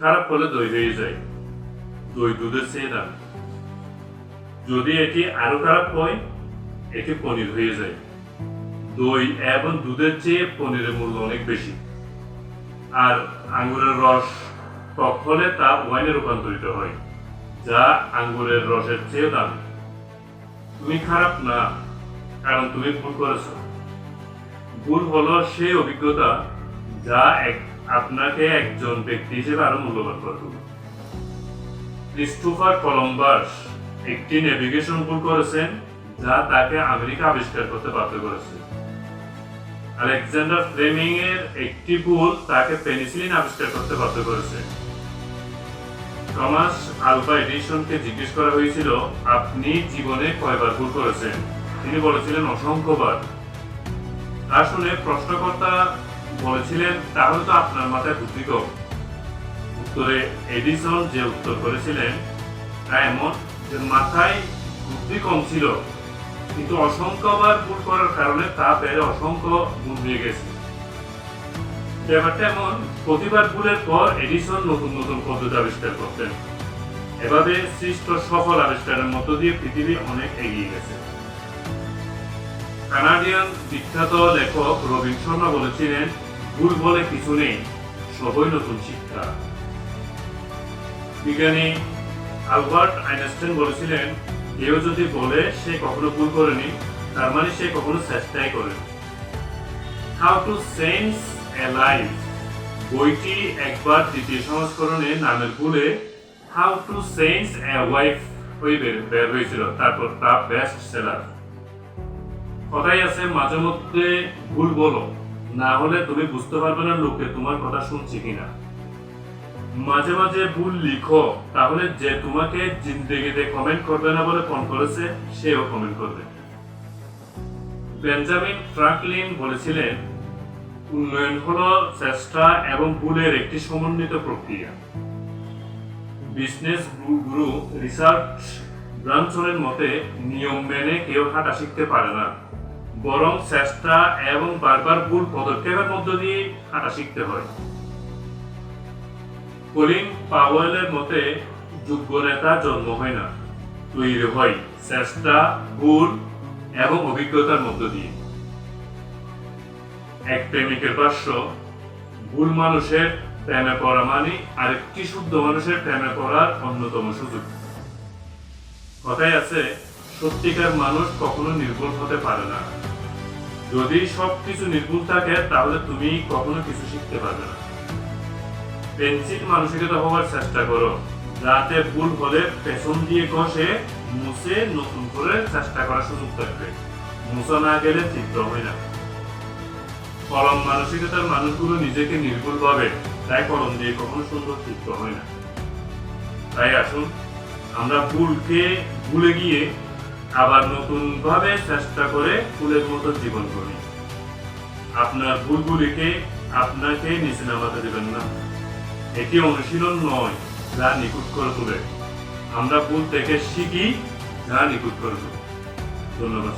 খারাপ হলে দই হয়ে যায়। দই দুধের চেয়ে দামি। যদি এটি আরো খারাপ হয়, এটি পনির হয়ে যায়। দই এবং দুধের চেয়ে পনিরের মূল্য অনেক বেশি। আর আঙ্গুরের রস টক হলে তা ওয়াইনে রূপান্তরিত হয়, যা আঙ্গুরের রসের চেয়ে দামি। তুমি খারাপ না, কারণ তুমি ভুল করেছ। ভুল হলো সেই অভিজ্ঞতা যা আপনাকে একজন ব্যক্তি হিসেবে আরো মূল্যবান করে তুলবে। ক্রিস্টোফার কলম্বাস একটি নেভিগেশন ভুল করেছেন, যা তাকে আমেরিকা আবিষ্কার করতে বাধ্য করেছে। আলেকজান্ডার ফ্লেমিং এর একটি ভুল তাকে পেনিসিলিন আবিষ্কার করতে বাধ্য করেছে। টমাস আলভা এডিসনকে জিজ্ঞেস করা হয়েছিল, আপনি জীবনে কয়বার ভুল করেছেন? তিনি বলেছিলেন অসংখ্যবার। তা শুনে প্রশ্নকর্তা বলেছিলেন, তাহলে তো আপনার মাথায় বুদ্ধি কম। উত্তরে এডিসন যে উত্তর করেছিলেন তা এমন যে মাথায় বুদ্ধি কম ছিল, কিন্তু অসংখ্যবার ভুল করার কারণে তা বেড়ে অসংখ্য গুণ হয়ে গেছে। ব্যাপারটা এমন, প্রতিবার ভুলের পর এডিসন নতুন নতুন পদ্ধতি আবিষ্কার করতেন। এভাবে সৃষ্ট সফল আবিষ্কারের মধ্য দিয়ে পৃথিবী অনেক এগিয়ে গেছে। কানাডিয়ান বিখ্যাত লেখক রবিন শর্মা বলেছিলেন, ভুল বলে কিছু নেই, সবই নতুন শিক্ষা। বিজ্ঞানী আলবার্ট আইনস্টাইন বলেছিলেন, কেউ যদি বলে সে কখনো ভুল করেনি, তার মানে সে কখনো চেষ্টাই করেনি। How to change A life বইটি একবার দ্বিতীয় সংস্করণে নামের ভুলে how to change a wife হয়ে বের হয়েছিল, তারপর তা বেস্ট সেলার। কথাই আছে, মাঝে মধ্যে ভুল বলো, না হলে তুমি বুঝতে পারবে না লোকে তোমার কথা শুনছে কিনা। মাঝে মাঝে ভুল লিখো, তাহলে যে তোমাকে জিন্দেগিতে কমেন্ট করবে না বলে ফোন করেছে, সেও কমেন্ট করবে। বেঞ্জামিন ফ্রাঙ্কলিন বলেছিলেন, উন্নয়ন হলো চেষ্টা এবং ভুলের একটি সমন্বিত প্রক্রিয়া। বিজনেস গুরু রিচার্ড ব্রানসনের মতে, নিয়ম মেনে কেউ হাঁটা শিখতে পারে না, বরং চেষ্টা এবং বারবার ভুল পদক্ষেপের মধ্য দিয়ে হাঁটা শিখতে হয়। কলিন পাওয়েলের মতে, যোগ্য নেতা জন্ম হয় না, তৈরি হয় চেষ্টা, ভুল এবং অভিজ্ঞতার মধ্য দিয়ে। এক প্রেমিকের ভাষ্য, ভুল মানুষের প্রেমে পড়া মানে আরেকটি শুদ্ধ মানুষের প্রেমে পড়ার অন্যতম সুযোগ। কথাই আছে, সত্যিকার মানুষ কখনো নির্ভুল হতে পারে না। যদি সবকিছু নির্ভুল থাকে, তাহলে তুমি কখনো কিছু শিখতে পারবে না। পেন্সিল মানসিকতা হওয়ার চেষ্টা করো, যাতে ভুল হলে পেছন দিয়ে ঘষে মুছে নতুন করে চেষ্টা করার সুযোগ থাকবে। মুছা না গেলে চিত্র হয় না। কলম মানসিকতার মানুষগুলো নিজেকে নির্ভুল ভাবে, তাই কলম দিয়ে কখনো সুন্দর চিত্র হয় না। তাই আসুন আমরা ভুলকে ভুলে গিয়ে আবার নতুন ভাবে চেষ্টা করে ফুলের মতো জীবন করি। আপনার ভুলগুলিকে আপনাকে নিচে নামাতে দেবেন না। এটি অনুশীলন নয় যা নিখুঁত করে তোলে। আমরা ভুল থেকে শিখি, যা নিখুঁত করে তোলে। ধন্যবাদ।